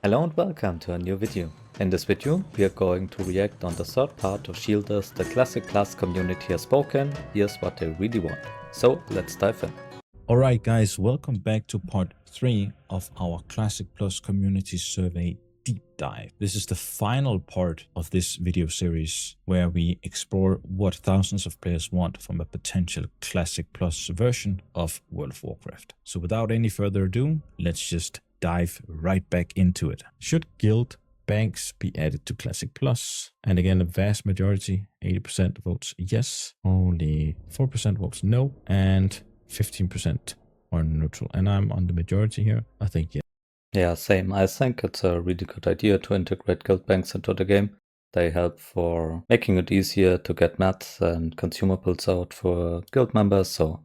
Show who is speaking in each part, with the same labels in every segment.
Speaker 1: Hello and welcome to a new video. In this video we are going to react on the third part of Shielders, the Classic Plus community has spoken. Here's what they really want. So let's dive in.
Speaker 2: Alright guys, welcome back to part 3 of our Classic Plus community survey deep dive. This is the final part of this video series where we explore what thousands of players want from a potential Classic Plus version of World of Warcraft. So without any further ado, let's just dive right back into it. Should guild banks be added to Classic Plus? And again, the vast majority, 80% votes yes, only 4% votes no, and 15% are neutral. And I'm on the majority here. I think yes.
Speaker 1: Yeah, same. I think it's a really good idea to integrate guild banks into the game. They help for making it easier to get mats and consumables out for guild members, so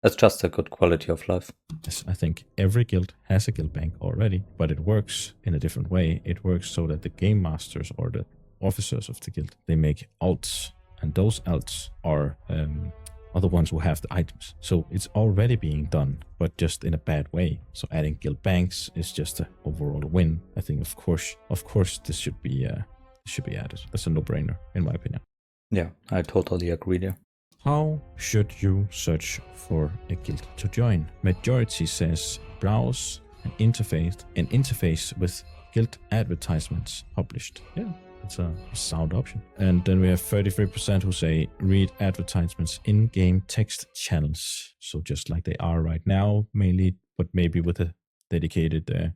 Speaker 1: it's just a good quality of life.
Speaker 2: Yes, I think every guild has a guild bank already, but it works in a different way. It works so that the game masters or the officers of the guild, they make alts, and those alts are the ones who have the items. So it's already being done, but just in a bad way. So adding guild banks is just an overall win. I think, of course, this should be added. That's a no-brainer, in my opinion.
Speaker 1: Yeah, I totally agree there.
Speaker 2: How should you search for a guild to join? Majority says browse an interface with guild advertisements published. Yeah, it's a sound option. And then we have 33% who say read advertisements in game text channels. So just like they are right now, mainly, but maybe with a dedicated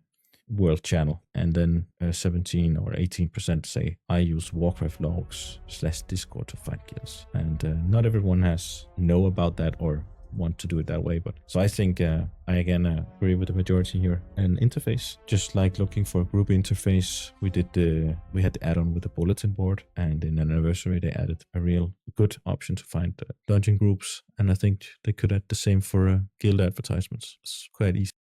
Speaker 2: world channel. And then 17 or 18% say I use Warcraft logs / Discord to find guilds. And not everyone know about that or want to do it that way, but so I think I again agree with the majority here. An interface, just like looking for a group interface, we had the add-on with the bulletin board, and in Anniversary they added a real good option to find dungeon groups, and I think they could add the same for guild advertisements. It's quite easy.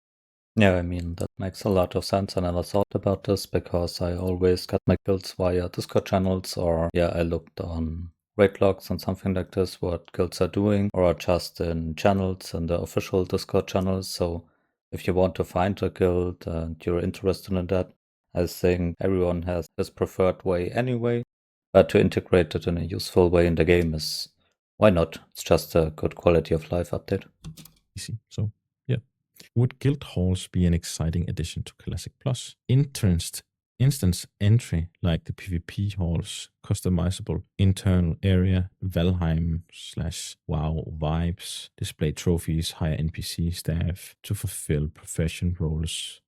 Speaker 1: Yeah, I mean, that makes a lot of sense, and I never thought about this because I always got my guilds via Discord channels, or yeah, I looked on raid logs and something like this, what guilds are doing, or just in channels, in the official Discord channels. So if you want to find a guild and you're interested in that, I think everyone has his preferred way anyway, but to integrate it in a useful way in the game is, why not? It's just a good quality of life update.
Speaker 2: Easy. So yeah. Would guild halls be an exciting addition to Classic Plus? Instance entry like the PvP halls, customizable internal area, Valheim / WoW vibes, display trophies, hire NPC staff to fulfill profession roles,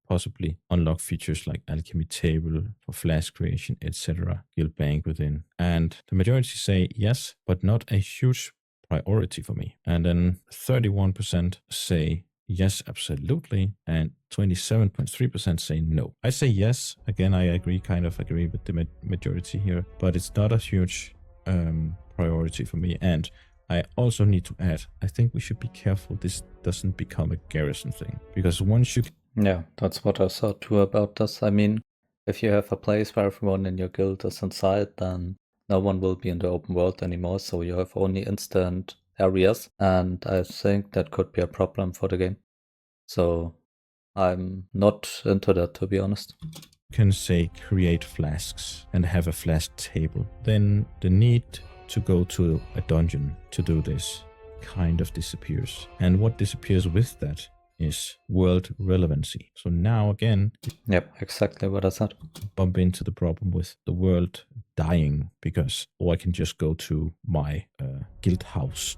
Speaker 2: possibly unlock features like alchemy table for flash creation, etc. Guild bank within. And the majority say yes, but not a huge priority for me. And then 31% say yes, absolutely, and 27.3% say no. I say yes. Again, I kind of agree with the majority here, but it's not a huge priority for me. And I also need to add, I think we should be careful this doesn't become a garrison thing, because once you...
Speaker 1: Yeah, that's what I thought too about this. I mean, if you have a place where everyone in your guild is inside, then no one will be in the open world anymore, so you have only instant areas, and I think that could be a problem for the game. So I'm not into that, to be honest.
Speaker 2: Can say create flasks and have a flask table, then the need to go to a dungeon to do this kind of disappears. And what disappears with that is world relevancy. So now again,
Speaker 1: yep, exactly what I said.
Speaker 2: Bump into the problem with the world dying because I can just go to my guild house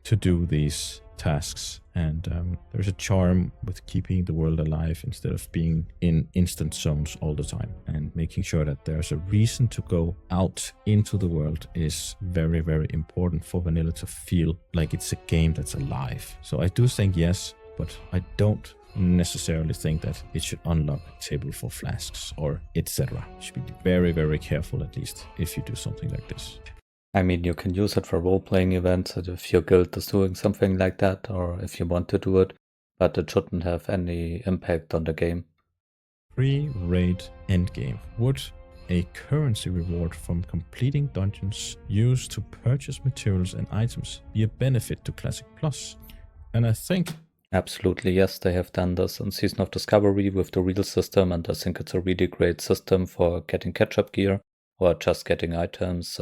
Speaker 2: to do these tasks. And there's a charm with keeping the world alive instead of being in instant zones all the time, and making sure that there's a reason to go out into the world is very, very important for vanilla to feel like it's a game that's alive. So I do think yes, but I don't necessarily think that it should unlock a table for flasks or etc. You should be very, very careful, at least if you do something like this.
Speaker 1: I mean, you can use it for role-playing events if your guild is doing something like that, or if you want to do it, but it shouldn't have any impact on the game.
Speaker 2: Pre-raid endgame. Would a currency reward from completing dungeons used to purchase materials and items be a benefit to Classic Plus? And I think
Speaker 1: Absolutely, yes, they have done this in Season of Discovery with the Reel system, and I think it's a really great system for getting catch-up gear or just getting items.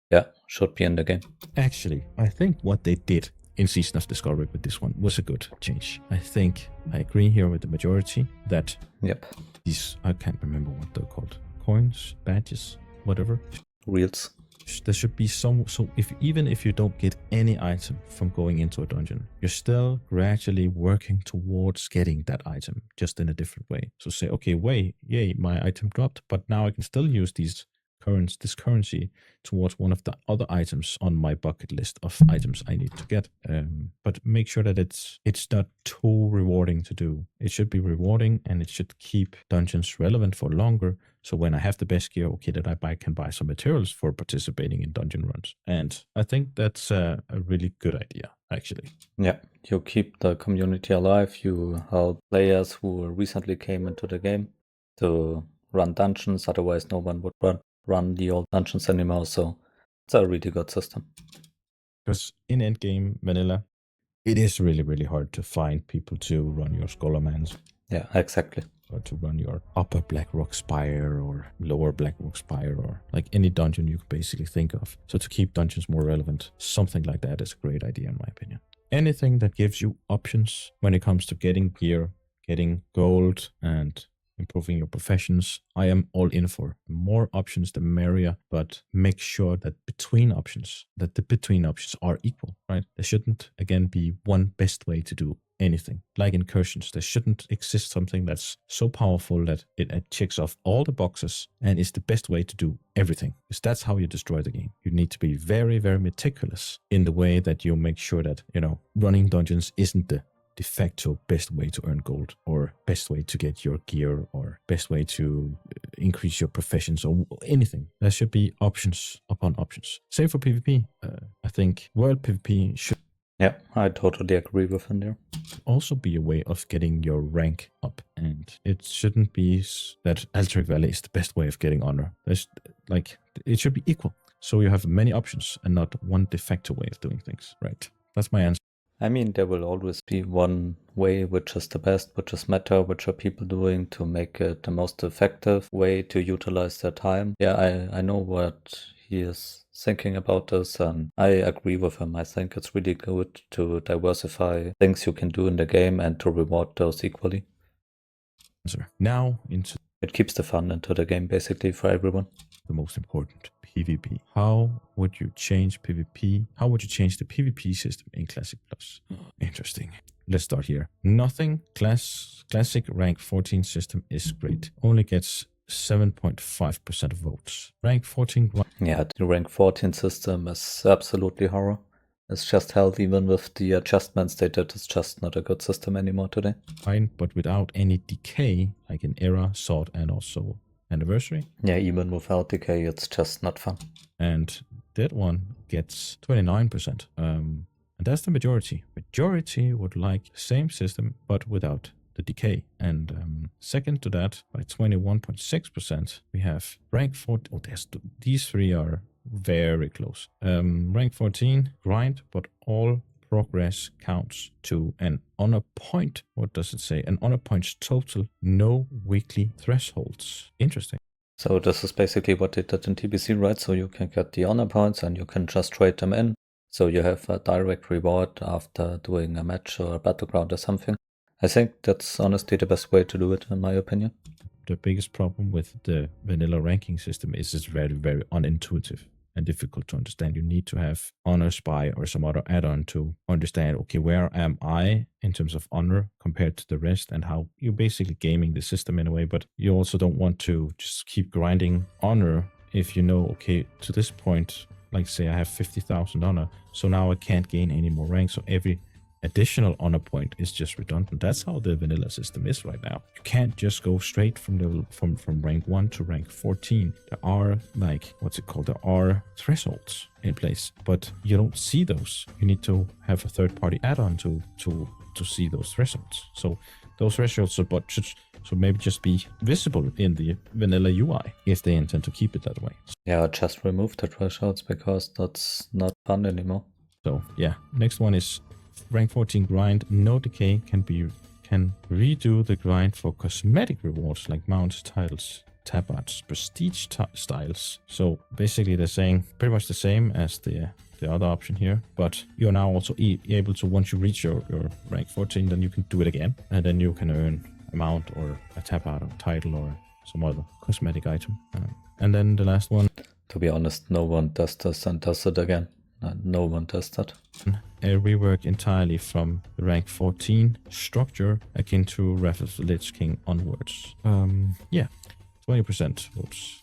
Speaker 1: Yeah, should be in the game.
Speaker 2: Actually, I think what they did in Season of Discovery with this one was a good change. I think I agree here with the majority that
Speaker 1: Yep.
Speaker 2: these, I can't remember what they're called, coins, badges, whatever.
Speaker 1: Reels.
Speaker 2: There should be some, so even if you don't get any item from going into a dungeon, you're still gradually working towards getting that item, just in a different way. So say, okay, yay, my item dropped, but now I can still use this currency towards one of the other items on my bucket list of items I need to get. But make sure that it's not too rewarding to do. It should be rewarding, and it should keep dungeons relevant for longer. So when I have the best gear, okay, that I can buy some materials for participating in dungeon runs. And I think that's a really good idea, actually.
Speaker 1: Yeah, you keep the community alive. You help players who recently came into the game to run dungeons. Otherwise, no one would run the old dungeons anymore. So it's a really good system.
Speaker 2: Because in endgame vanilla, it is really, really hard to find people to run your Scholarmans.
Speaker 1: Yeah, exactly.
Speaker 2: Or to run your upper Blackrock Spire or lower Blackrock Spire, or like any dungeon you could basically think of. So to keep dungeons more relevant, something like that is a great idea in my opinion. Anything that gives you options when it comes to getting gear, getting gold, and improving your professions, I am all in for. The more options, the merrier, but make sure that the between options are equal, right? There shouldn't, again, be one best way to do anything. Like incursions, there shouldn't exist something that's so powerful that it checks off all the boxes and is the best way to do everything. Because that's how you destroy the game. You need to be very, very meticulous in the way that you make sure that, running dungeons isn't the de facto best way to earn gold, or best way to get your gear, or best way to increase your professions, or anything. There should be options upon options. Same for PvP. I think world PvP should...
Speaker 1: Yeah, I totally agree with him there.
Speaker 2: Also be a way of getting your rank up, and it shouldn't be that Alterac Valley is the best way of getting honor. It should be equal. So you have many options and not one de facto way of doing things, right? That's my answer.
Speaker 1: I mean, there will always be one way which is the best, which is meta, which are people doing to make it the most effective way to utilize their time. Yeah, I know what he is thinking about this, and I agree with him. I think it's really good to diversify things you can do in the game and to reward those equally.
Speaker 2: Now
Speaker 1: it keeps the fun into the game basically for everyone.
Speaker 2: The most important, PvP. How would you change PvP? How would you change the PvP system in Classic Plus? Interesting. Let's start here. Nothing. Classic rank 14 system is great. Only gets 7.5% of votes. Rank 14.
Speaker 1: Yeah, the rank 14 system is absolutely horror. It's just hell. Even with the adjustments they did, it's just not a good system anymore today.
Speaker 2: Fine, but without any decay, like in Era, Sword, and also Anniversary.
Speaker 1: Yeah, even without decay, it's just not fun.
Speaker 2: And that one gets 29%. And that's the majority. Majority would like the same system, but without the decay. And second to that, by 21.6%, we have rank 14. Oh, these three are very close. Rank 14, grind, but all progress counts to an honor point. What does it say? An honor points total, no weekly thresholds. Interesting.
Speaker 1: So this is basically what they did in TBC, right? So you can get the honor points and you can just trade them in. So you have a direct reward after doing a match or a battleground or something. I think that's honestly the best way to do it, in my opinion.
Speaker 2: The biggest problem with the vanilla ranking system is it's very, very unintuitive and difficult to understand. You need to have Honor Spy or some other add-on to understand, okay, where am I in terms of honor compared to the rest, and how you're basically gaming the system in a way. But you also don't want to just keep grinding honor if you know, okay, to this point, like say I have 50,000 honor, so now I can't gain any more ranks. So every additional honor point is just redundant. That's how the vanilla system is right now. You can't just go straight from rank 1 to rank 14. There are there are thresholds in place, but you don't see those. You need to have a third-party add-on to see those thresholds. So those thresholds should maybe just be visible in the vanilla UI if they intend to keep it that way.
Speaker 1: Yeah, just remove the thresholds because that's not fun anymore.
Speaker 2: So yeah, next one is rank 14 grind, no decay can redo the grind for cosmetic rewards like mounts, titles, tab arts, prestige styles. So basically they're saying pretty much the same as the other option here, but you're now also able to, once you reach your rank 14, then you can do it again, and then you can earn a mount or a tab art or title or some other cosmetic item. And then the last one.
Speaker 1: To be honest, no one does this and does it again. No one does that.
Speaker 2: A rework entirely from the rank 14 structure akin to Wrath of the Lich King onwards. 20% votes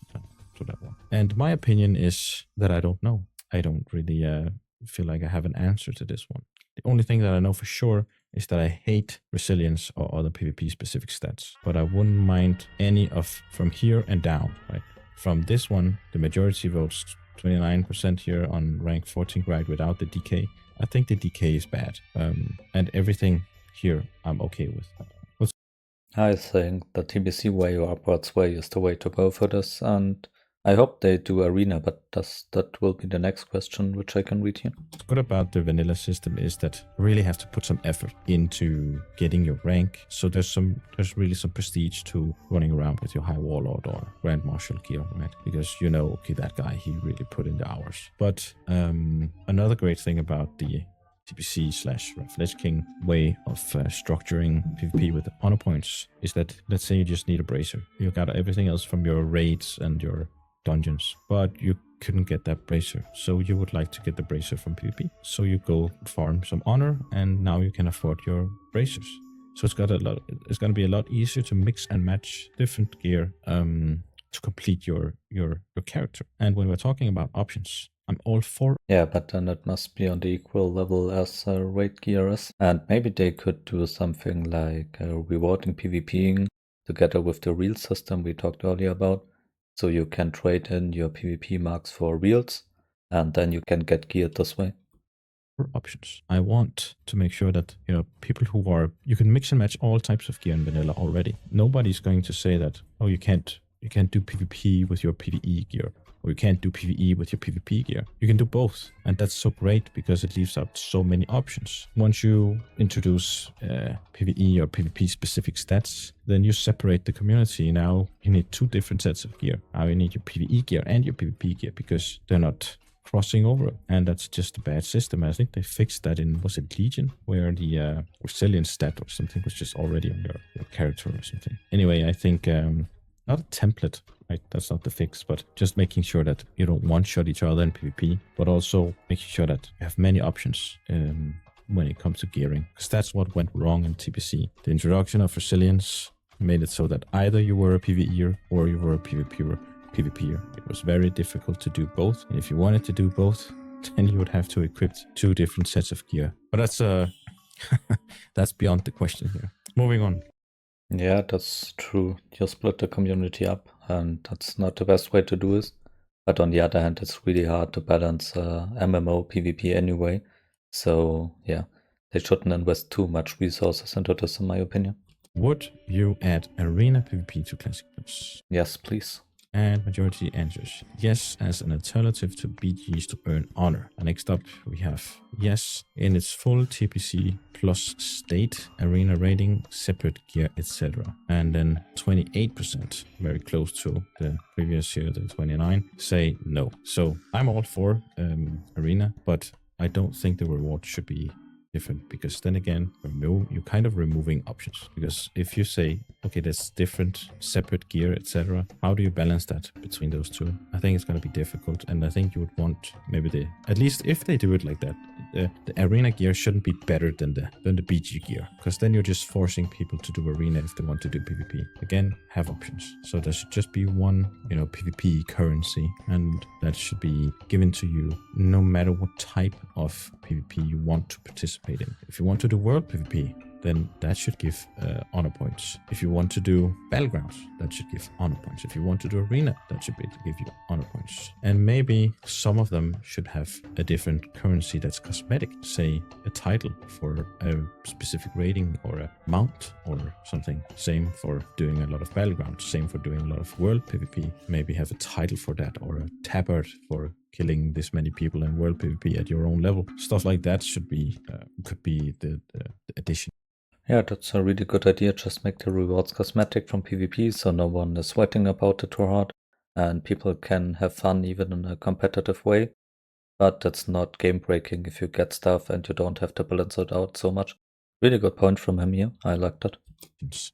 Speaker 2: to that one. And my opinion is that I don't know. I don't really feel like I have an answer to this one. The only thing that I know for sure is that I hate resilience or other PvP specific stats, but I wouldn't mind any of from here and down, right? From this one, the majority votes 29% here on rank 14 grind without the DK. I think the DK is bad. And everything here I'm okay with.
Speaker 1: I think the TBC way or upwards way is the way to go for this, and I hope they do Arena, but that will be the next question, which I can read here.
Speaker 2: What's good about the vanilla system is that you really have to put some effort into getting your rank. So there's really some prestige to running around with your High Warlord or Grand Marshal gear, right? Because you know, okay, that guy, he really put in the hours. But another great thing about the TBC / Lich King way of structuring PvP with honor points is that, let's say you just need a bracer. You got everything else from your raids and your dungeons, but you couldn't get that bracer, so you would like to get the bracer from PvP. So you go farm some honor, and now you can afford your bracers. So it's going to be a lot easier to mix and match different gear to complete your character. And when we're talking about options, I'm all for.
Speaker 1: Yeah, but then it must be on the equal level as raid gear is. And maybe they could do something like rewarding PvPing together with the reel system we talked earlier about. So you can trade in your PvP marks for reels, and then you can get geared this way.
Speaker 2: Options. I want to make sure that, you know, people who are, you can mix and match all types of gear in vanilla already. Nobody's going to say that, oh, you can't do PvP with your PvE gear, or you can't do PvE with your PvP gear. You can do both, and that's so great because it leaves out so many options. Once you introduce PvE or PvP specific stats, then you separate the community. Now you need two different sets of gear. Now you need your PvE gear and your PvP gear because they're not crossing over, and that's just a bad system. I think they fixed that in, was it Legion, where the resilience stat or something was just already on your character or something. Anyway, I think not a template, right? That's not the fix, but just making sure that you don't one-shot each other in PvP, but also making sure that you have many options when it comes to gearing, because that's what went wrong in TBC. The introduction of resilience made it so that either you were a PvEer or you were a PvPer. It was very difficult to do both, and if you wanted to do both, then you would have to equip two different sets of gear. But that's that's beyond the question here. Moving on.
Speaker 1: Yeah, that's true. You split the community up, and that's not the best way to do it. But on the other hand, it's really hard to balance MMO PvP anyway. So yeah, they shouldn't invest too much resources into this, in my opinion.
Speaker 2: Would you add Arena PvP to Classic Plus?
Speaker 1: Yes, please.
Speaker 2: And majority answers yes as an alternative to BGs to earn honor. And next up we have yes in its full TBC plus state, arena rating, separate gear, etc. And then 28%, very close to the previous year, the 29, say no. So I'm all for arena, but I don't think the reward should be different, because then again, you're kind of removing options. Because if you say, okay, there's different separate gear, etc., how do you balance that between those two? I think it's going to be difficult, and I think you would want maybe at least if they do it like that, the arena gear shouldn't be better than the BG gear, because then you're just forcing people to do arena if they want to do PvP. Again, have options. So there should just be one, PvP currency, and that should be given to you no matter what type of PvP you want to participate in. If you want to do world PvP, then that should give honor points. If you want to do battlegrounds, that should give honor points. If you want to do arena, that should be to give you honor points. And maybe some of them should have a different currency that's cosmetic, say a title for a specific rating or a mount or something. Same for doing a lot of battlegrounds, same for doing a lot of world PvP. Maybe have a title for that or a tabard for killing this many people in world PvP at your own level. Stuff like that should be could be the addition.
Speaker 1: Yeah, that's a really good idea. Just make the rewards cosmetic from PvP so no one is sweating about it too hard and people can have fun even in a competitive way. But that's not game breaking if you get stuff and you don't have to balance it out so much. Really good point from him here. I liked it.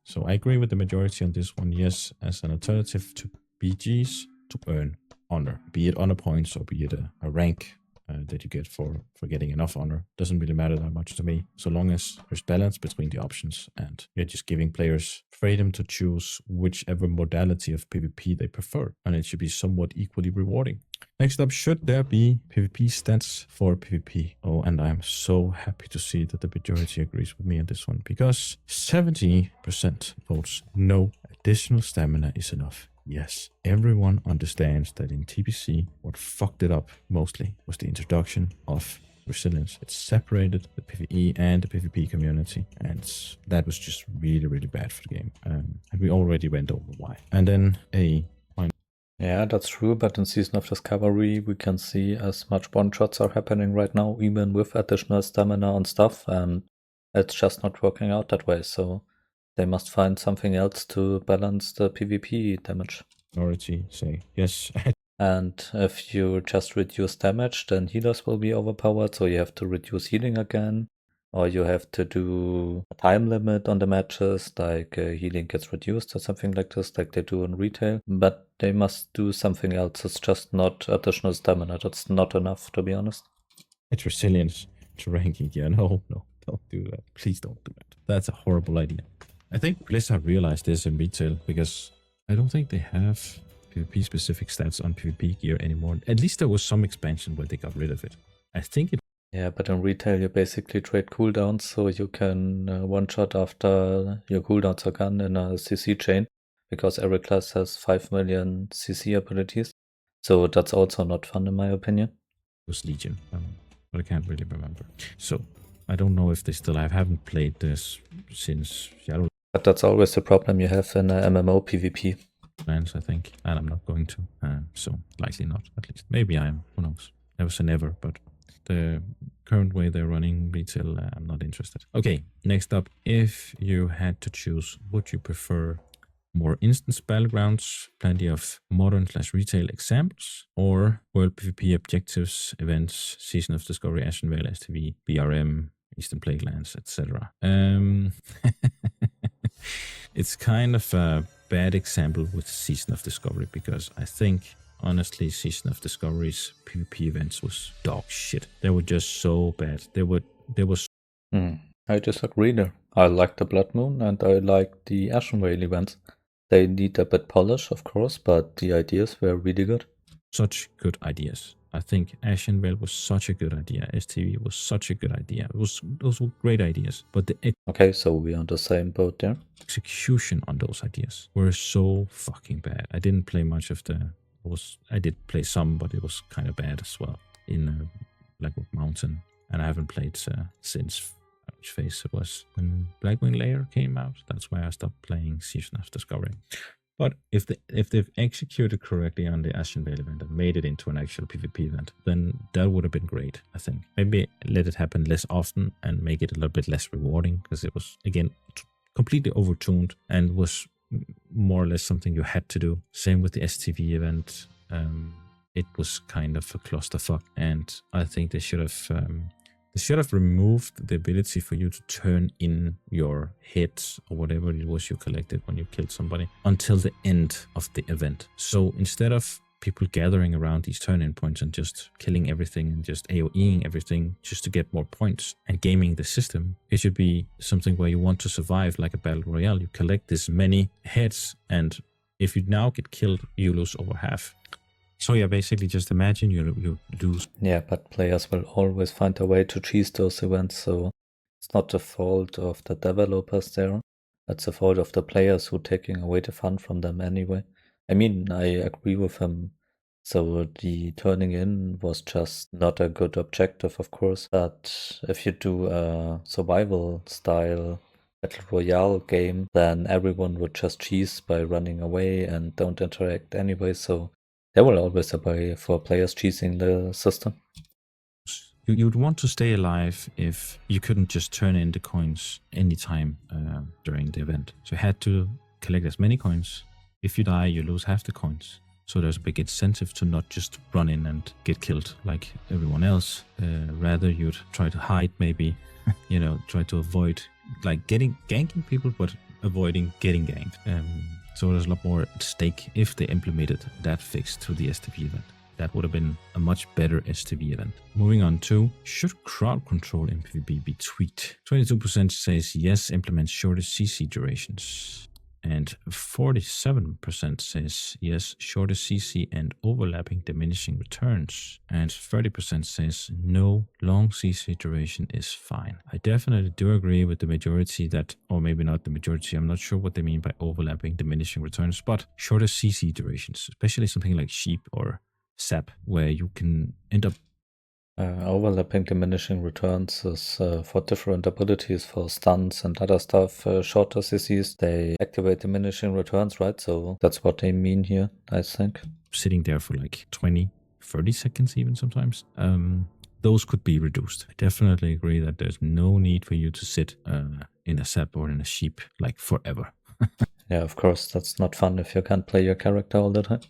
Speaker 2: So I agree with the majority on this one. Yes, as an alternative to BGs to earn honor, be it honor points or be it a rank that you get for getting enough honor. Doesn't really matter that much to me, so long as there's balance between the options and you're just giving players freedom to choose whichever modality of PvP they prefer, and it should be somewhat equally rewarding. Next up, should there be PvP stats for PvP? Oh, and I'm so happy to see that the majority agrees with me on this one, because 70% votes no, additional stamina is enough. Yes, everyone understands that in TBC, what fucked it up mostly was the introduction of resilience. It separated the PvE and the PvP community, and that was just really, really bad for the game. And we already went over why. And then
Speaker 1: yeah, that's true, but in Season of Discovery we can see as much one-shots are happening right now, even with additional stamina and stuff, and it's just not working out that way, so they must find something else to balance the PvP damage.
Speaker 2: Minority say yes.
Speaker 1: And if you just reduce damage, then healers will be overpowered, so you have to reduce healing again. Or you have to do a time limit on the matches, like healing gets reduced or something like this, like they do in retail. But they must do something else. It's just not additional stamina. That's not enough, to be honest.
Speaker 2: It's resilience to ranking. Yeah, no, don't do that. Please don't do that. That's a horrible idea. I think Blizzard realized this in retail, because I don't think they have PvP specific stats on PvP gear anymore. At least there was some expansion where they got rid of it. I think it.
Speaker 1: Yeah, but in retail you basically trade cooldowns, so you can one-shot after your cooldowns are gone in a CC chain, because every class has 5 million CC abilities. So that's also not fun in my opinion.
Speaker 2: It was Legion, but I can't really remember. So I don't know if they still have. I haven't played this since Shadow.
Speaker 1: But that's always the problem you have in MMO PvP.
Speaker 2: Lands, I think, and I'm not going to. So likely not, at least. Maybe I am. Who knows? Never say never, but the current way they're running retail, I'm not interested. Okay, next up, if you had to choose, would you prefer more instance battlegrounds, plenty of modern/retail examples, or world PvP objectives, events, Season of Discovery, Ashenvale, STV, BRM, Eastern Plaguelands, etc.? It's kind of a bad example with Season of Discovery, because I think, honestly, Season of Discovery's PvP events was dog shit. They were just so bad. They were.
Speaker 1: I disagree there. I like the Blood Moon and I like the Ashenvale events. They need a bit polish, of course, but the ideas were really good.
Speaker 2: Such good ideas. I think Ashenvale was such a good idea. STV was such a good idea. Those were great ideas, but the
Speaker 1: okay, so we're on the same boat there.
Speaker 2: Execution on those ideas were so fucking bad. I didn't play much of the. I did play some, but it was kind of bad as well in Blackrock Mountain, and I haven't played since. Which phase it was when Blackwing Lair came out. That's why I stopped playing Season of Discovery. But if they've executed correctly on the Ashenvale event and made it into an actual PvP event, then that would have been great, I think. Maybe let it happen less often and make it a little bit less rewarding, because it was, again, completely overtuned and was more or less something you had to do. Same with the STV event. It was kind of a clusterfuck, and I think they should have removed the ability for you to turn in your hits or whatever it was you collected when you killed somebody until the end of the event. So instead of people gathering around these turn-in points and just killing everything and just AoEing everything just to get more points and gaming the system, it should be something where you want to survive like a battle royale. You collect this many hits, and if you now get killed, you lose over half. So yeah, basically just imagine you lose.
Speaker 1: Yeah, but players will always find a way to cheese those events, so it's not the fault of the developers there. It's the fault of the players who are taking away the fun from them anyway. I mean, I agree with him. So the turning in was just not a good objective, of course. But if you do a survival style battle royale game, then everyone would just cheese by running away and don't interact anyway, so There will always a way for players cheesing the system.
Speaker 2: You'd want to stay alive if you couldn't just turn in the coins anytime during the event. So you had to collect as many coins. If you die, you lose half the coins. So there's a big incentive to not just run in and get killed like everyone else. Rather, you'd try to hide, maybe, try to avoid like ganking people, but avoiding getting ganked. So there's a lot more at stake if they implemented that fix to the STV event. That would have been a much better STV event. Moving on to, should crowd control in PvP be tweaked? 22% says yes, implement shorter CC durations. And 47% says yes, shorter CC and overlapping diminishing returns. And 30% says no, long CC duration is fine. I definitely do agree with the majority that, or maybe not the majority, I'm not sure what they mean by overlapping diminishing returns, but shorter CC durations, especially something like Sheep or SAP, where you can end up
Speaker 1: overlapping diminishing returns is for different abilities, for stuns and other stuff. Shorter CCs, they activate diminishing returns, right? So that's what they mean here, I think.
Speaker 2: Sitting there for like 20, 30 seconds even sometimes. Those could be reduced. I definitely agree that there's no need for you to sit in a SAP or in a Sheep like forever.
Speaker 1: Yeah, of course, that's not fun if you can't play your character all the time.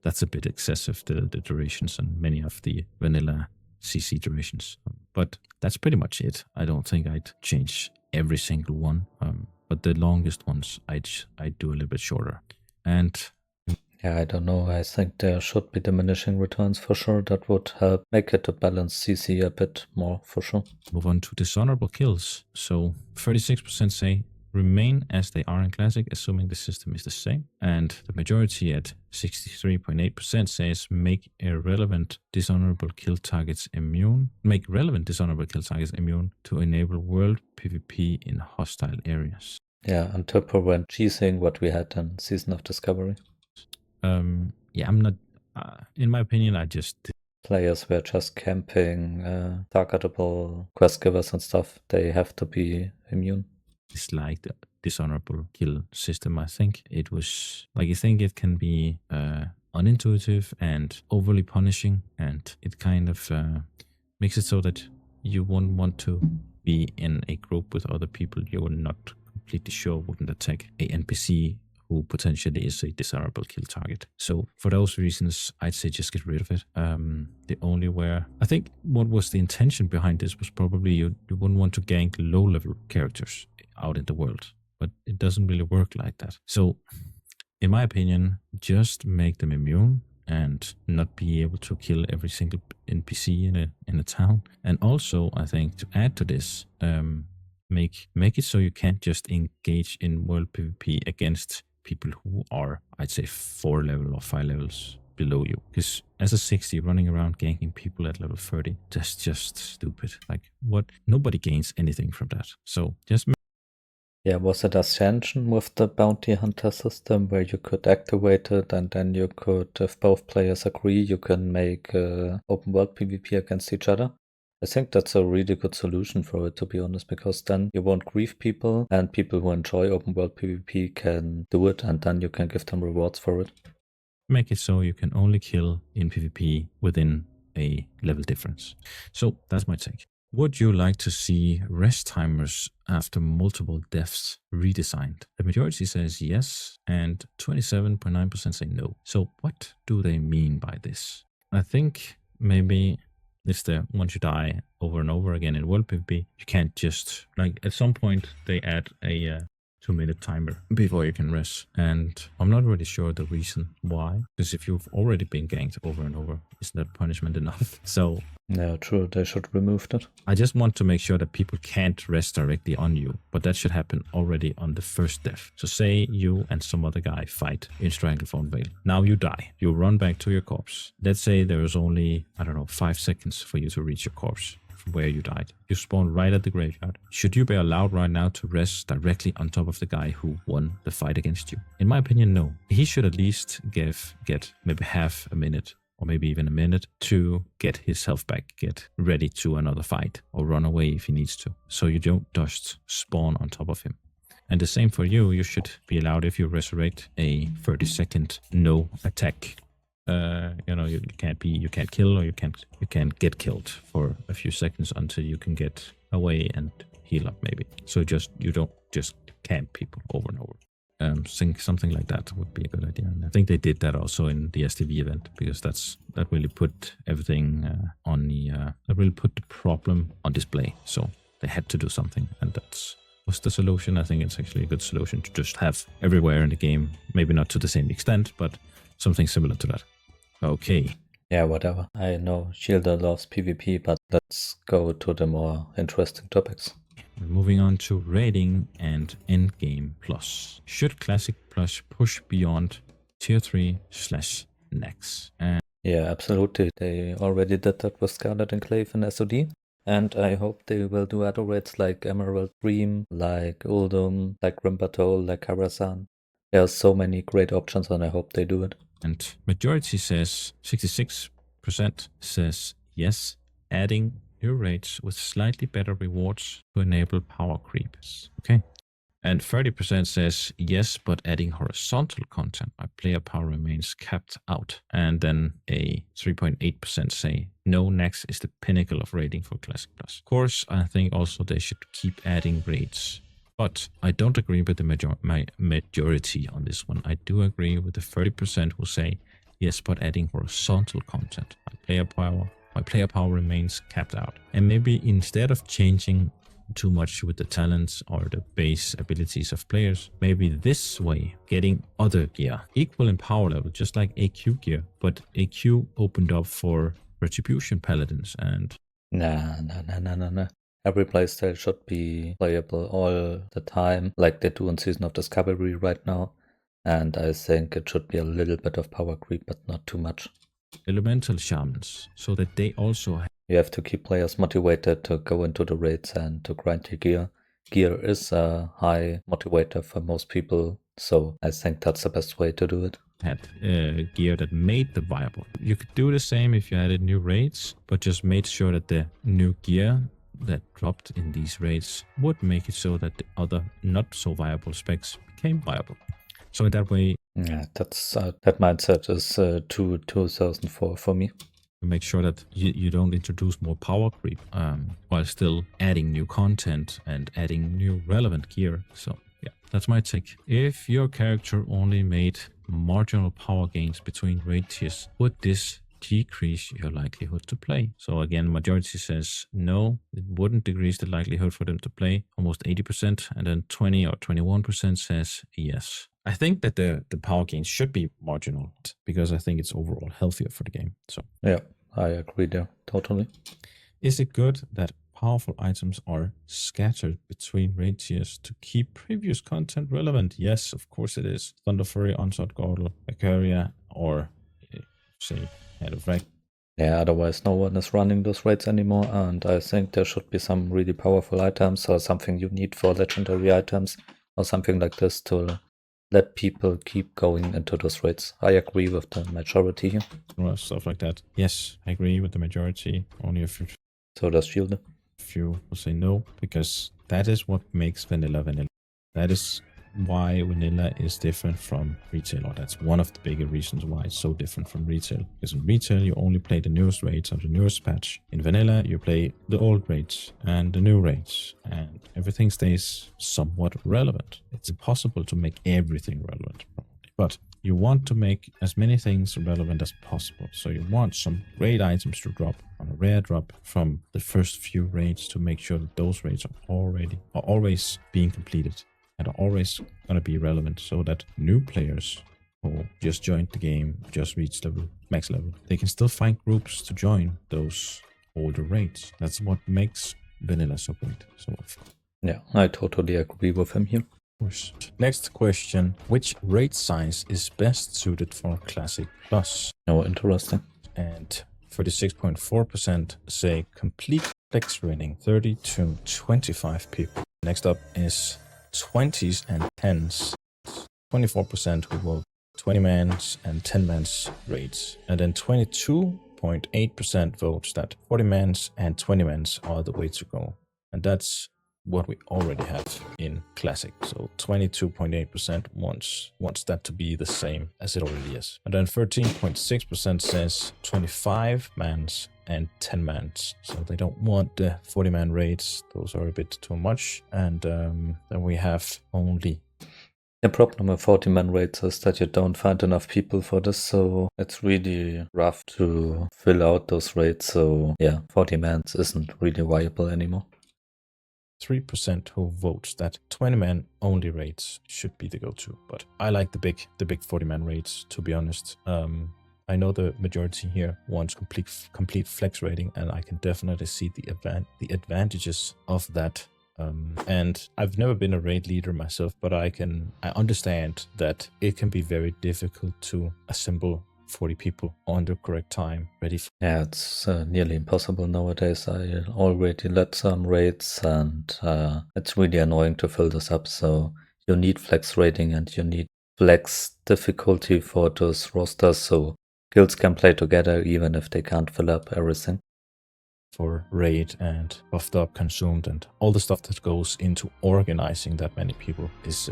Speaker 2: That's a bit excessive, the durations and many of the vanilla CC durations. But that's pretty much it. I don't think I'd change every single one. But the longest ones, I'd do a little bit shorter. And
Speaker 1: yeah, I don't know. I think there should be diminishing returns for sure. That would help make it to balance CC a bit more for sure.
Speaker 2: Move on to dishonorable kills. So 36% say remain as they are in Classic, assuming the system is the same. And the majority at 63.8% says make relevant dishonorable kill targets immune. Make relevant dishonorable kill targets immune to enable world PvP in hostile areas.
Speaker 1: Yeah, and to prevent cheesing what we had in Season of Discovery.
Speaker 2: Yeah, I'm not, in my opinion, I just...
Speaker 1: Players were just camping, targetable quest givers and stuff. They have to be immune.
Speaker 2: Dislike the dishonorable kill system. I think it was like, I think it can be unintuitive and overly punishing, and it kind of makes it so that you won't want to be in a group with other people you're not completely sure wouldn't attack a NPC who potentially is a dishonorable kill target. So for those reasons, I'd say just get rid of it. The only where I think what was the intention behind this was probably you wouldn't want to gank low-level characters out in the world, but it doesn't really work like that. So in my opinion, just make them immune and not be able to kill every single NPC in a town. And also, I think to add to this, make it so you can't just engage in world PvP against people who are, I'd say, 4 level or 5 levels below you. Because as a 60 running around ganking people at level 30, that's just stupid. Like, what? Nobody gains anything from that. So just...
Speaker 1: Yeah, was it Ascension with the bounty hunter system where you could activate it and then you could, if both players agree, you can make open world PvP against each other? I think that's a really good solution for it, to be honest, because then you won't grieve people and people who enjoy open world PvP can do it and then you can give them rewards for it.
Speaker 2: Make it so you can only kill in PvP within a level difference. So that's my take. Would you like to see rest timers after multiple deaths redesigned? The majority says yes, and 27.9% say no. So what do they mean by this? I think maybe it's the once you die over and over again in world PvP, you can't just, like, at some point they add a 2-minute timer before you can rest. And I'm not really sure the reason why, because if you've already been ganked over and over, isn't that punishment enough? So
Speaker 1: yeah, true, they should remove that.
Speaker 2: I just want to make sure that people can't rest directly on you, but that should happen already on the first death. So say you and some other guy fight in Stranglethorn Vale. Now you die. You run back to your corpse. Let's say there is only, 5 seconds for you to reach your corpse from where you died. You spawn right at the graveyard. Should you be allowed right now to rest directly on top of the guy who won the fight against you? In my opinion, no. He should at least get maybe half a minute or maybe even a minute to get his health back, get ready to another fight, or run away if he needs to, so you don't just spawn on top of him. And the same for you, you should be allowed, if you resurrect, a 30-second no attack You can't kill, or you can't get killed for a few seconds until you can get away and heal up, maybe. So you don't just camp people over and over. Think something like that would be a good idea. And I think they did that also in the STV event, because that really put everything that really put the problem on display. So they had to do something, and that was the solution. I think it's actually a good solution to just have everywhere in the game, maybe not to the same extent, but something similar to that. Okay.
Speaker 1: Yeah, whatever. I know Shielder loves PvP, but let's go to the more interesting topics.
Speaker 2: Moving on to raiding and endgame plus. Should Classic Plus push beyond tier 3/next?
Speaker 1: Yeah, absolutely. They already did that with Scarlet Enclave and SOD. And I hope they will do other raids like Emerald Dream, like Uldum, like Rimbatol, like Karasan. There are so many great options, and I hope they do it.
Speaker 2: And majority says, 66% says yes, adding new raids with slightly better rewards to enable power creeps. Okay. And 30% says yes, but adding horizontal content, my player power remains capped out. And then a 3.8% say no, next is the pinnacle of raiding for Classic Plus. Of course, I think also they should keep adding raids. But I don't agree with my majority on this one. I do agree with the 30% who say yes, but adding horizontal content, my player power remains capped out. And maybe instead of changing too much with the talents or the base abilities of players, maybe this way, getting other gear equal in power level, just like AQ gear, but AQ opened up for Retribution Paladins and...
Speaker 1: Nah. Every playstyle should be playable all the time, like they do in Season of Discovery right now. And I think it should be a little bit of power creep, but not too much.
Speaker 2: Elemental Shamans, so that they also...
Speaker 1: You have to keep players motivated to go into the raids and to grind your gear. Gear is a high motivator for most people, so I think that's the best way to do it.
Speaker 2: Had gear that made them viable. You could do the same if you added new raids, but just made sure that the new gear that dropped in these raids would make it so that the other not so viable specs became viable. So in that way...
Speaker 1: Yeah, that's that mindset is 2004 for me.
Speaker 2: Make sure that you don't introduce more power creep while still adding new content and adding new relevant gear. So yeah, that's my take. If your character only made marginal power gains between raid tiers, would this decrease your likelihood to play? So again, majority says no, it wouldn't decrease the likelihood for them to play, almost 80%, and then 20 or 21% says yes. I think that the power gains should be marginal, because I think it's overall healthier for the game. So
Speaker 1: yeah, I agree there, totally.
Speaker 2: Is it good that powerful items are scattered between raid tiers to keep previous content relevant? Yes, of course it is. Thunder Fury, Onslaught Girdle, Icaria, or say Head of Wreck.
Speaker 1: Yeah, otherwise no one is running those raids anymore, and I think there should be some really powerful items or something you need for legendary items or something like this to let people keep going into those raids. I agree with the majority here.
Speaker 2: Well, stuff like that. Yes, I agree with the majority. Only a few.
Speaker 1: So does Shielder.
Speaker 2: Few will say no, because that is what makes vanilla. That is why vanilla is different from retail, or that's one of the bigger reasons why it's so different from retail. Because in retail, you only play the newest raids or the newest patch. In vanilla, you play the old raids and the new raids, and everything stays somewhat relevant. It's impossible to make everything relevant, probably. But you want to make as many things relevant as possible. So you want some great items to drop on a rare drop from the first few raids to make sure that those raids are always being completed and are always going to be relevant, so that new players who just joined the game, just reached max level, they can still find groups to join those older raids. That's what makes vanilla so great. So
Speaker 1: yeah, I totally agree with him here.
Speaker 2: Next question: which raid size is best suited for Classic Plus?
Speaker 1: Oh, interesting.
Speaker 2: And 36.4% say complete flex raiding, 30 to 25 people. Next up is 20s and 10s. 24% who vote 20-mans and 10-mans raids. And then 22.8% votes that 40-mans and 20-mans are the way to go. And that's what we already have in Classic. So 22.8% wants that to be the same as it already is. And then 13.6% says 25 mans and 10 mans. So they don't want the 40-man raids. Those are a bit too much. And then we have only...
Speaker 1: The problem with 40-man raids is that you don't find enough people for this, so it's really rough to fill out those raids. So yeah, 40 mans isn't really viable anymore.
Speaker 2: 3% who votes that 20-man only raids should be the go-to, but I like the big 40-man raids, to be honest. I know the majority here wants complete flex raiding, and I can definitely see the advantages of that. And I've never been a raid leader myself, but I understand that it can be very difficult to assemble 40 people on the correct time, ready for...
Speaker 1: Yeah, it's nearly impossible nowadays. I already led some raids, and it's really annoying to fill this up. So you need flex rating and you need flex difficulty for those rosters, so guilds can play together even if they can't fill up everything.
Speaker 2: For raid and buffed up, consumed, and all the stuff that goes into organizing that many people is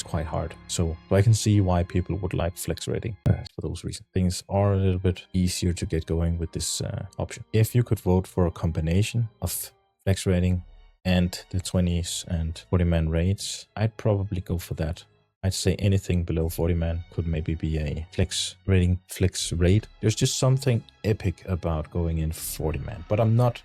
Speaker 2: quite hard. So I can see why people would like flex rating for those reasons. Things are a little bit easier to get going with this option. If you could vote for a combination of flex rating and the 20s and 40-man raids, I'd probably go for that. I'd say anything below 40-man could maybe be a flex raid. There's just something epic about going in 40-man, but I'm not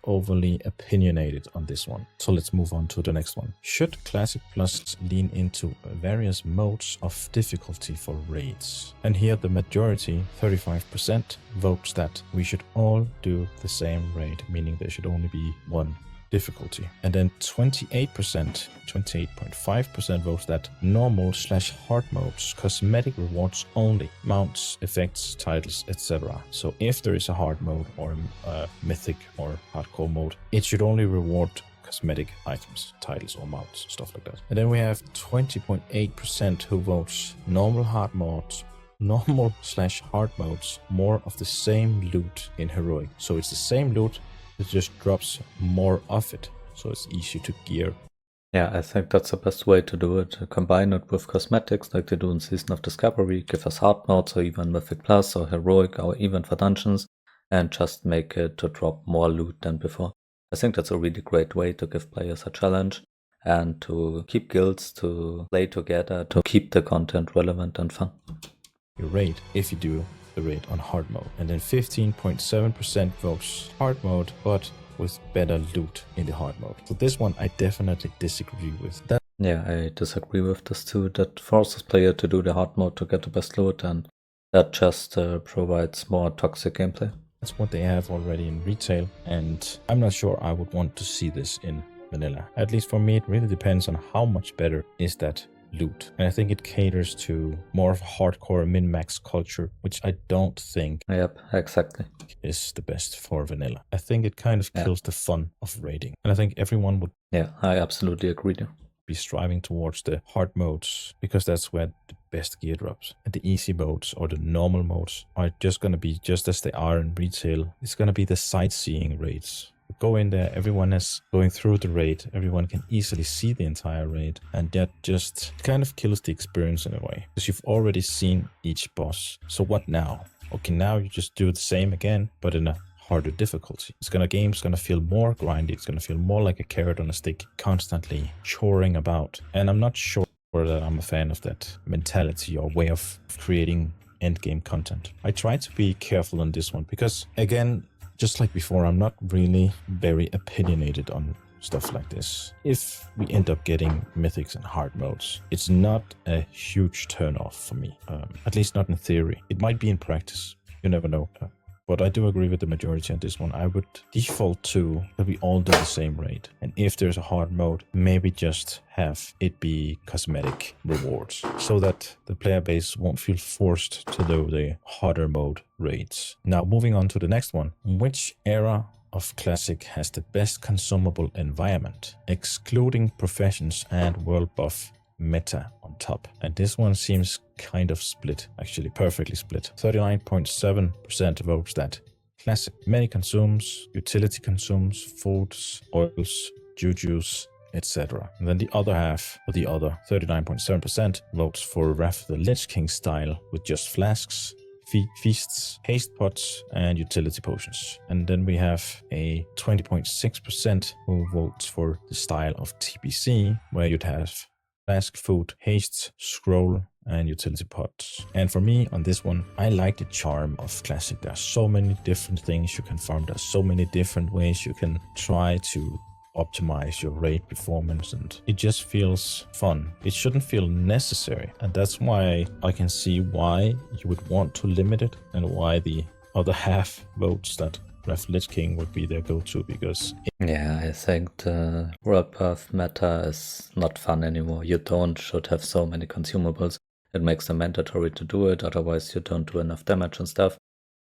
Speaker 2: overly opinionated on this one. So let's move on to the next one. Should Classic Plus lean into various modes of difficulty for raids? And here the majority, 35%, votes that we should all do the same raid, meaning there should only be one difficulty. And then 28.5% votes that normal/hard modes, cosmetic rewards only, mounts, effects, titles, etc. So if there is a hard mode or a mythic or hardcore mode, it should only reward cosmetic items, titles or mounts, stuff like that. And then we have 20.8% who votes normal/hard modes, more of the same loot in heroic. So it's the same loot, it just drops more of it, so it's easier to gear.
Speaker 1: Yeah, I think that's the best way to do it. Combine it with cosmetics like they do in Season of Discovery, give us hard modes or even Mythic Plus or Heroic or even for dungeons, and just make it to drop more loot than before. I think that's a really great way to give players a challenge and to keep guilds to play together, to keep the content relevant and fun.
Speaker 2: You raid if you do the raid on hard mode. And then 15.7% votes hard mode, but with better loot in the hard mode. So this one I definitely disagree with.
Speaker 1: Yeah, I disagree with this too. That forces player to do the hard mode to get the best loot, and that just provides more toxic gameplay.
Speaker 2: That's what they have already in retail, and I'm not sure I would want to see this in vanilla. At least for me, it really depends on how much better is that loot. And I think it caters to more of a hardcore min-max culture, which I don't think
Speaker 1: exactly
Speaker 2: is the best for vanilla. I think it kind of kills the fun of raiding. And I think everyone would
Speaker 1: I absolutely agree there.
Speaker 2: Be striving towards the hard modes, because that's where the best gear drops. And the easy modes or the normal modes are just going to be just as they are in retail. It's going to be the sightseeing raids. Go in there, everyone is going through the raid, everyone can easily see the entire raid, and that just kind of kills the experience in a way, because you've already seen each boss. So what now? Okay, now you just do the same again, but in a harder difficulty. Game's gonna feel more grindy, it's gonna feel more like a carrot on a stick, constantly choring about. And I'm not sure that I'm a fan of that mentality or way of creating endgame content. I try to be careful on this one, because again, just like before, I'm not really very opinionated on stuff like this. If we end up getting mythics and hard modes, it's not a huge turn-off for me. At least not in theory. It might be in practice. You never know. But I do agree with the majority on this one. I would default to that we all do the same raid. And if there's a hard mode, maybe just have it be cosmetic rewards, so that the player base won't feel forced to do the harder mode raids. Now, moving on to the next one. Which era of Classic has the best consumable environment, excluding professions and world buff meta on top? And this one seems kind of split, actually perfectly split. 39.7% votes that Classic many consumes, utility consumes, foods, oils, Jujus, etc. And then the other half, or the other 39.7%, votes for Wrath of the Lich King style with just flasks, feasts, haste pots, and utility potions. And then we have a 20.6% who votes for the style of TBC, where you'd have flask, food, haste, scroll, and utility pots. And for me, on this one, I like the charm of Classic. There are so many different things you can farm. There's so many different ways you can try to optimize your raid performance, and it just feels fun. It shouldn't feel necessary, and that's why I can see why you would want to limit it, and why the other half votes that Wrath Lich King would be their go-to, because
Speaker 1: yeah, I think the World Path meta is not fun anymore. You should have so many consumables. It makes them mandatory to do it, otherwise you don't do enough damage and stuff.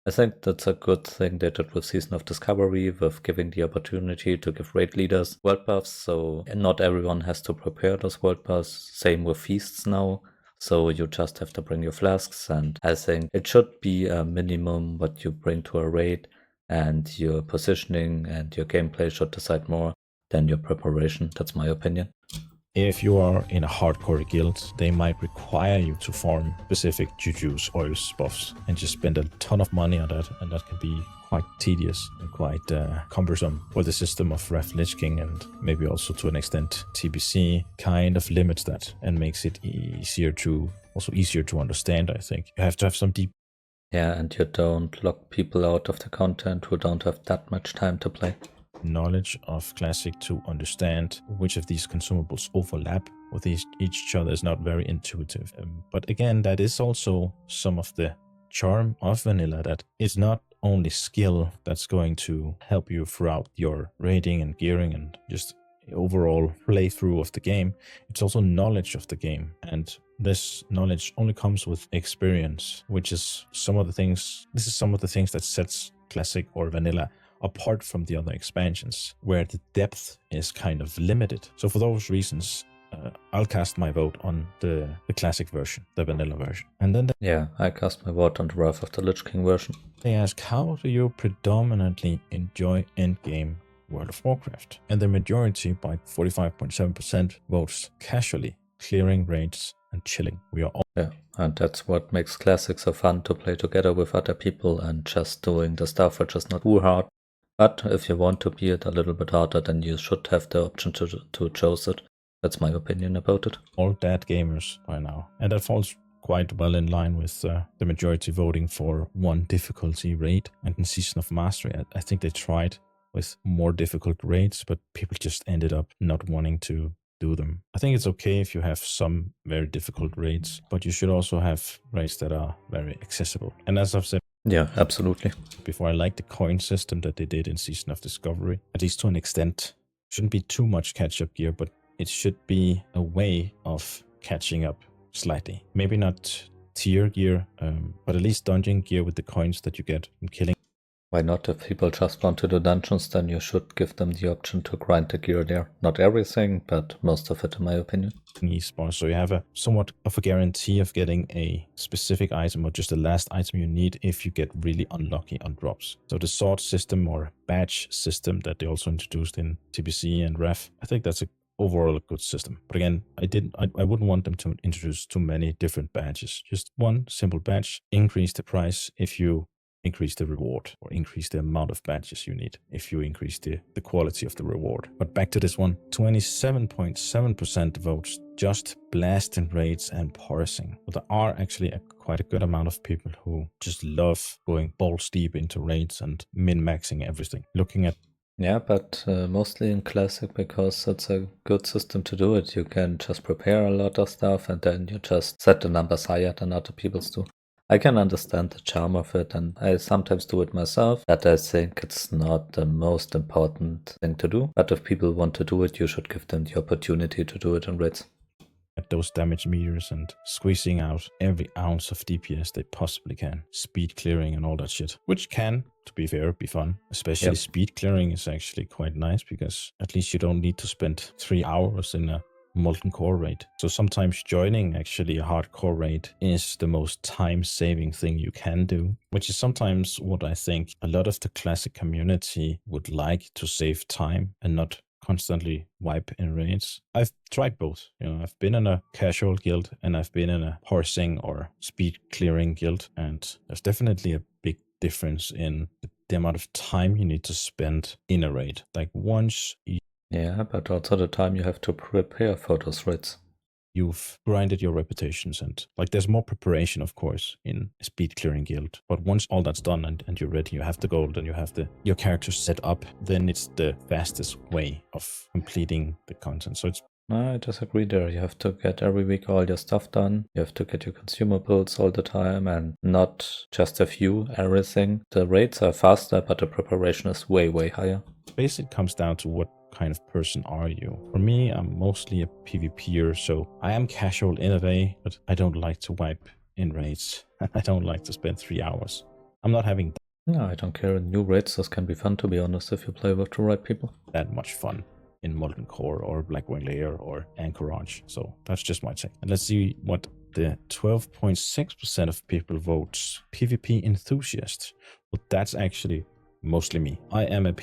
Speaker 1: I think that's a good thing they did with Season of Discovery, with giving the opportunity to give raid leaders world buffs, so not everyone has to prepare those world buffs. Same with feasts now, so you just have to bring your flasks, and I think it should be a minimum what you bring to a raid, and your positioning and your gameplay should decide more than your preparation. That's my opinion.
Speaker 2: If you are in a hardcore guild, they might require you to farm specific jujus, oils, buffs, and just spend a ton of money on that, and that can be quite tedious and quite cumbersome for the system of Wrath Lich King, and maybe also to an extent TBC kind of limits that and makes it easier to understand. I think you have to have some deep.
Speaker 1: Yeah, and you don't lock people out of the content who don't have that much time to play.
Speaker 2: Knowledge of Classic to understand which of these consumables overlap with each other is not very intuitive. But again, that is also some of the charm of vanilla, that it's not only skill that's going to help you throughout your raiding and gearing and just overall playthrough of the game. It's also knowledge of the game, and this knowledge only comes with experience, which is some of the things that sets Classic or vanilla apart from the other expansions, where the depth is kind of limited. So for those reasons, I'll cast my vote on the classic version, the vanilla version. And then
Speaker 1: I cast my vote on the Wrath of the Lich King version.
Speaker 2: They ask, how do you predominantly enjoy endgame World of Warcraft? And the majority, by 45.7%, votes casually, clearing raids and chilling. We are all.
Speaker 1: Yeah, and that's what makes Classic so fun, to play together with other people and just doing the stuff which is not too hard. But if you want to be it a little bit harder, then you should have the option to choose it. That's my opinion about it.
Speaker 2: All dad gamers by now. And that falls quite well in line with the majority voting for one difficulty raid. And in Season of Mastery, I think they tried with more difficult raids, but people just ended up not wanting to do them. I think it's okay if you have some very difficult raids, but you should also have raids that are very accessible. And as I've said,
Speaker 1: yeah, absolutely.
Speaker 2: before, I like the coin system that they did in Season of Discovery, at least to an extent. Shouldn't be too much catch-up gear, but it should be a way of catching up slightly. Maybe not tier gear, but at least dungeon gear with the coins that you get from killing.
Speaker 1: Why not? If people just want to do dungeons, then you should give them the option to grind the gear there. Not everything, but most of it, in my opinion.
Speaker 2: Espawns, so you have a somewhat of a guarantee of getting a specific item or just the last item you need if you get really unlucky on drops. So the sword system or badge system that they also introduced in TBC and Wrath, I think that's overall a good system. But again, I wouldn't want them to introduce too many different badges. Just one simple badge, increase the price if you increase the reward, or increase the amount of badges you need if you increase the quality of the reward. But back to this one, 27.7% votes just blasting raids and parsing. But there are actually quite a good amount of people who just love going balls deep into raids and min-maxing everything. Looking at
Speaker 1: Yeah, but mostly in Classic, because it's a good system to do it. You can just prepare a lot of stuff and then you just set the numbers higher than other people's do. I can understand the charm of it, and I sometimes do it myself, but I think it's not the most important thing to do. But if people want to do it, you should give them the opportunity to do it in raids.
Speaker 2: At those damage meters and squeezing out every ounce of DPS they possibly can. Speed clearing and all that shit. Which can, to be fair, be fun. Especially speed clearing is actually quite nice, because at least you don't need to spend 3 hours in a molten core raid. So sometimes joining actually a hardcore raid is the most time-saving thing you can do, which is sometimes what I think a lot of the Classic community would like, to save time and not constantly wipe in raids. I've tried both. I've been in a casual guild and I've been in a horsing or speed clearing guild, and there's definitely a big difference in the amount of time you need to spend in a raid. Like once
Speaker 1: Yeah, but also the time you have to prepare for those raids.
Speaker 2: You've grinded your reputations, and like there's more preparation, of course, in a speed clearing guild. But once all that's done and you're ready, you have the gold and you have your character set up, then it's the fastest way of completing the content. So it's
Speaker 1: I disagree there. You have to get every week all your stuff done. You have to get your consumables all the time and not just a few, everything. The raids are faster, but the preparation is way, way higher.
Speaker 2: Basically, it comes down to what kind of person are you. For me, I'm mostly a PvPer, so I am casual in a way, but I don't like to wipe in raids. I don't like to spend 3 hours. I'm not having
Speaker 1: No, I don't care. New raids, this can be fun, to be honest, if you play with the right people.
Speaker 2: that much fun in Molten Core or Blackwing Lair or Anchorage. So that's just my take. And let's see what the 12.6% of people votes PvP enthusiast. Well, that's actually mostly me. I am a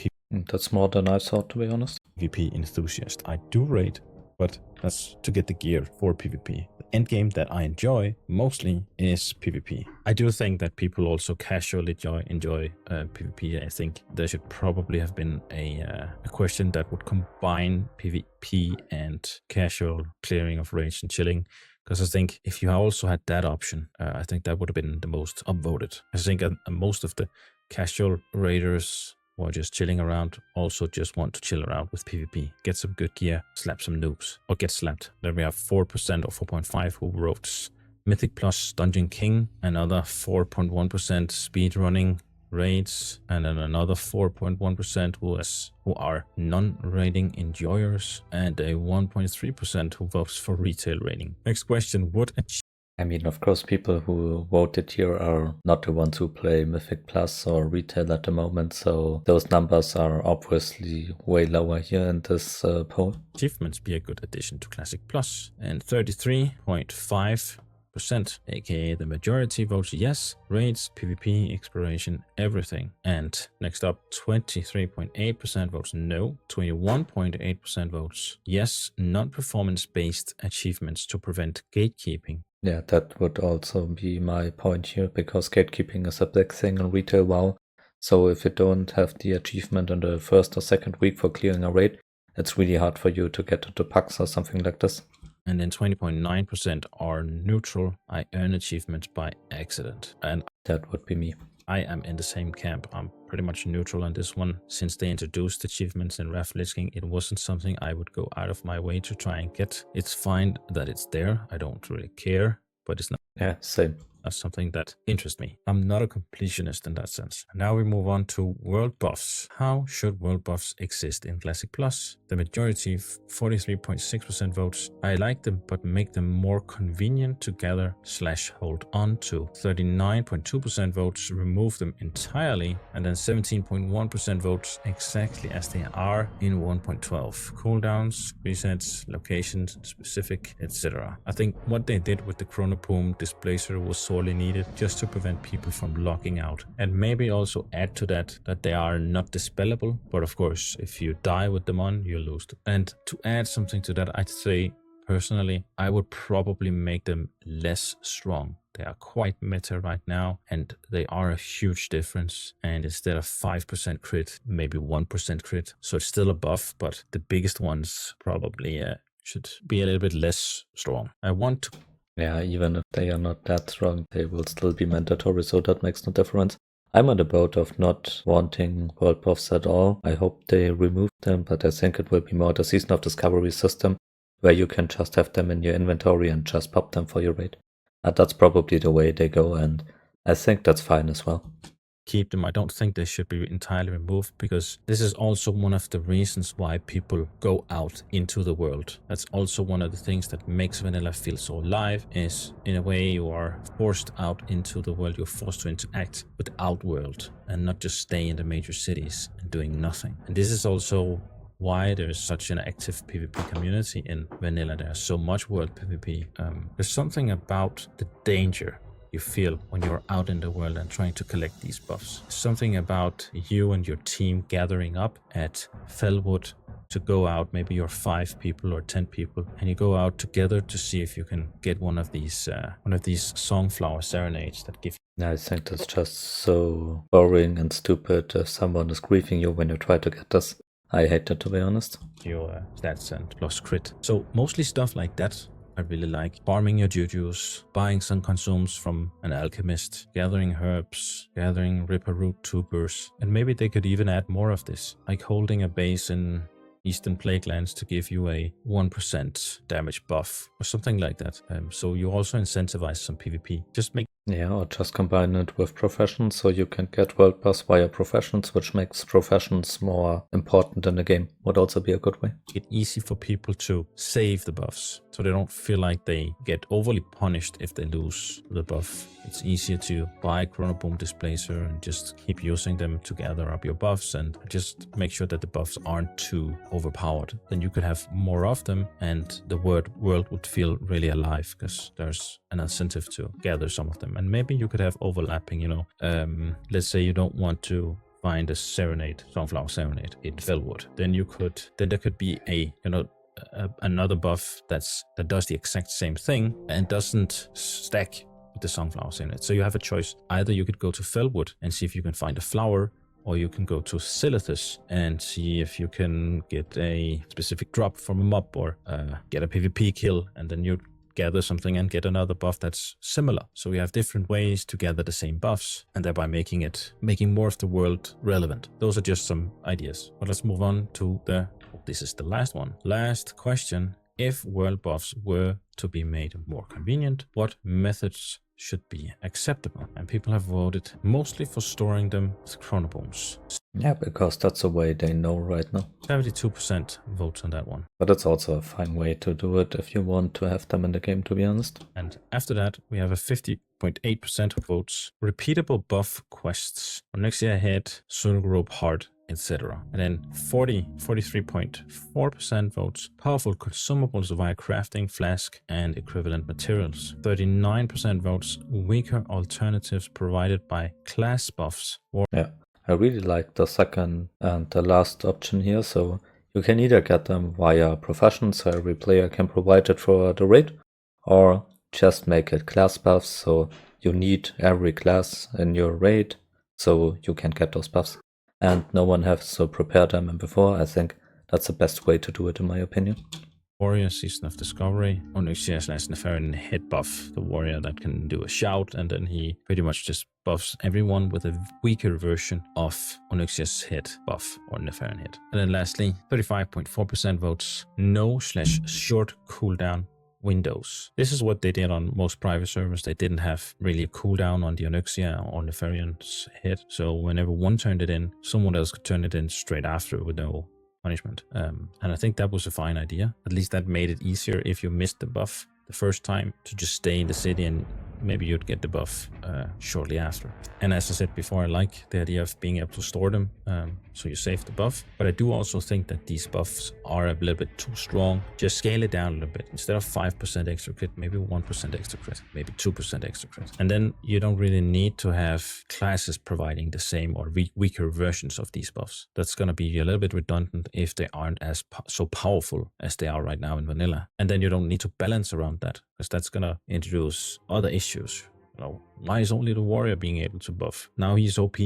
Speaker 1: That's more than I thought, to be honest.
Speaker 2: PvP enthusiast. I do raid, but that's to get the gear for PvP. The end game that I enjoy mostly is PvP. I do think that people also casually enjoy PvP. I think there should probably have been a question that would combine PvP and casual clearing of raids and chilling. Because I think if you also had that option, I think that would have been the most upvoted. I think most of the casual raiders or just chilling around also just want to chill around with PvP, get some good gear, slap some noobs, or get slapped. Then we have 4% or 4.5% who wrote Mythic Plus Dungeon King, another 4.1% speedrunning raids, and then another 4.1% who are non-raiding enjoyers, and a 1.3% who votes for retail raiding. Next question,
Speaker 1: I mean, of course, people who voted here are not the ones who play Mythic Plus or retail at the moment, so those numbers are obviously way lower here in this poll.
Speaker 2: Achievements be a good addition to Classic Plus, and 33.5%, aka the majority, votes yes. Raids, PvP, exploration, everything. And next up, 23.8% votes no. 21.8% votes yes. Non-performance based achievements to prevent gatekeeping.
Speaker 1: Yeah, that would also be my point here, because gatekeeping is a big thing in retail WoW. So if you don't have the achievement in the first or second week for clearing a raid, it's really hard for you to get into packs or something like this.
Speaker 2: And then 20.9% are neutral. I earn achievements by accident. And
Speaker 1: that would be me.
Speaker 2: I am in the same camp. I'm pretty much neutral on this one. Since they introduced achievements in Wrath Lich King, it wasn't something I would go out of my way to try and get. It's fine that it's there. I don't really care, but it's not.
Speaker 1: Yeah, same.
Speaker 2: That's something that interests me. I'm not a completionist in that sense. Now we move on to world buffs. How should world buffs exist in Classic Plus? The majority, 43.6% votes, I like them, but make them more convenient to gather / hold on to. 39.2% votes, remove them entirely. And then 17.1% votes exactly as they are in 1.12. Cooldowns, resets, locations, specific, etc. I think what they did with the Chronopoom Displacer was sorely needed just to prevent people from locking out, and maybe also add to that they are not dispellable, but of course if you die with them on, you lose them. And to add something to that, I'd say personally I would probably make them less strong. They are quite meta right now, and they are a huge difference. And instead of 5% crit, maybe 1% crit, so it's still a buff, but the biggest ones probably should be a little bit less strong. I want to.
Speaker 1: Yeah, even if they are not that strong, they will still be mandatory, so that makes no difference. I'm on the boat of not wanting world buffs at all. I hope they remove them, but I think it will be more the Season of Discovery system, where you can just have them in your inventory and just pop them for your raid. That's probably the way they go, and I think that's fine as well.
Speaker 2: Keep them. I don't think they should be entirely removed, because this is also one of the reasons why people go out into the world. That's also one of the things that makes vanilla feel so alive, is in a way you are forced out into the world. You're forced to interact with the outworld and not just stay in the major cities and doing nothing. And this is also why there's such an active PvP community in vanilla. There's so much world PvP. There's something about the danger you feel when you're out in the world and trying to collect these buffs. Something about you and your team gathering up at Felwood to go out, maybe you're 5 people or 10 people, and you go out together to see if you can get one of these Songflower serenades that give.
Speaker 1: Yeah, I think that's just so boring and stupid if someone is griefing you when you try to get this. I hate it, to be honest.
Speaker 2: Your stats and plus crit. So mostly stuff like that I really like. Farming your jujus, buying some consumes from an alchemist, gathering herbs, gathering Ripperroot tubers, and maybe they could even add more of this, like holding a base in Eastern Plaguelands to give you a 1% damage buff or something like that. So you also incentivize some PvP. Just make.
Speaker 1: Yeah, or just combine it with professions so you can get world pass via professions, which makes professions more important in the game. Would also be a good way.
Speaker 2: Make it easy for people to save the buffs so they don't feel like they get overly punished if they lose the buff. It's easier to buy Chronoboom Displacer and just keep using them to gather up your buffs and just make sure that the buffs aren't too overpowered. Then you could have more of them and the world would feel really alive because there's an incentive to gather some of them. And maybe you could have overlapping, let's say you don't want to find a Songflower Serenade in Felwood. Then there could be another buff that does the exact same thing and doesn't stack with the Songflower Serenade. So you have a choice. Either you could go to Felwood and see if you can find a flower, or you can go to Silithus and see if you can get a specific drop from a mob or get a PvP kill, and then you gather something and get another buff that's similar. So we have different ways to gather the same buffs and thereby making more of the world relevant. Those are just some ideas. But let's move on to this is the last one. Last question. If world buffs were to be made more convenient, what methods should be acceptable? And people have voted mostly for storing them with chronobooms.
Speaker 1: Yeah, because that's the way they know right now.
Speaker 2: 72% votes on that one.
Speaker 1: But it's also a fine way to do it if you want to have them in the game, to be honest.
Speaker 2: And after that, we have a 50.8% of votes. Repeatable buff quests. Onyxia Head, Sungrope Heart, etc. And then 43.4% votes powerful consumables via crafting, flask, and equivalent materials. 39% votes weaker alternatives provided by class buffs.
Speaker 1: Yeah, I really like the second and the last option here. So you can either get them via professions, so every player can provide it for the raid, or just make it class buffs, so you need every class in your raid so you can get those buffs. And no one has to prepare them before. I think that's the best way to do it, in my opinion.
Speaker 2: Warrior, Season of Discovery, Onyxia / Nefarian head buff, the warrior that can do a shout, and then he pretty much just buffs everyone with a weaker version of Onyxia's head buff or Nefarian head. And then lastly, 35.4% votes no/short cooldown windows. This is what they did on most private servers. They didn't have really a cooldown on the Onyxia or Nefarian's head. So whenever one turned it in, someone else could turn it in straight after with no punishment. And I think that was a fine idea. At least that made it easier if you missed the buff the first time to just stay in the city and maybe you'd get the buff shortly after. And as I said before, I like the idea of being able to store them so you save the buff. But I do also think that these buffs are a little bit too strong. Just scale it down a little bit. Instead of 5% extra crit, maybe 1% extra crit, maybe 2% extra crit. And then you don't really need to have classes providing the same or weaker versions of these buffs. That's going to be a little bit redundant if they aren't as so powerful as they are right now in vanilla. And then you don't need to balance around that, because that's going to introduce other issues. Why is only the warrior being able to buff? Now he's OP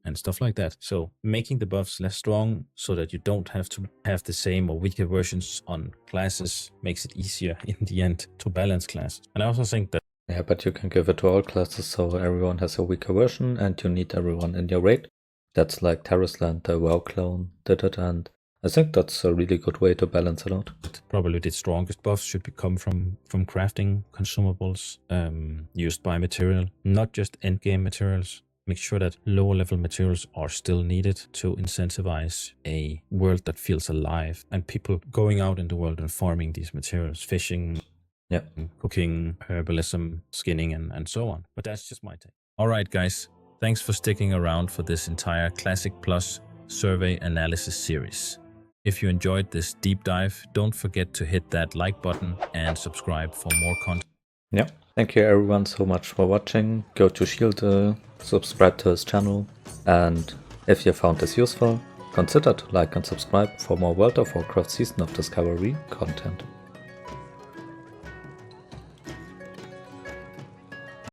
Speaker 2: and stuff like that. So making the buffs less strong so that you don't have to have the same or weaker versions on classes makes it easier in the end to balance classes. And I also think that
Speaker 1: yeah, but you can give it to all classes so everyone has a weaker version and you need everyone in your raid. That's like Terrasland, the WoW clone did it, and I think that's a really good way to balance it out.
Speaker 2: Probably the strongest buffs should come from crafting consumables used by material, not just endgame materials. Make sure that lower level materials are still needed to incentivize a world that feels alive and people going out in the world and farming these materials, fishing, cooking, herbalism, skinning, and so on. But that's just my take. All right, guys. Thanks for sticking around for this entire Classic Plus survey analysis series. If you enjoyed this deep dive, don't forget to hit that like button and subscribe for more content.
Speaker 1: Yeah, thank you everyone so much for watching. Go to Shield, subscribe to his channel, and if you found this useful, consider to like and subscribe for more World of Warcraft Season of Discovery content.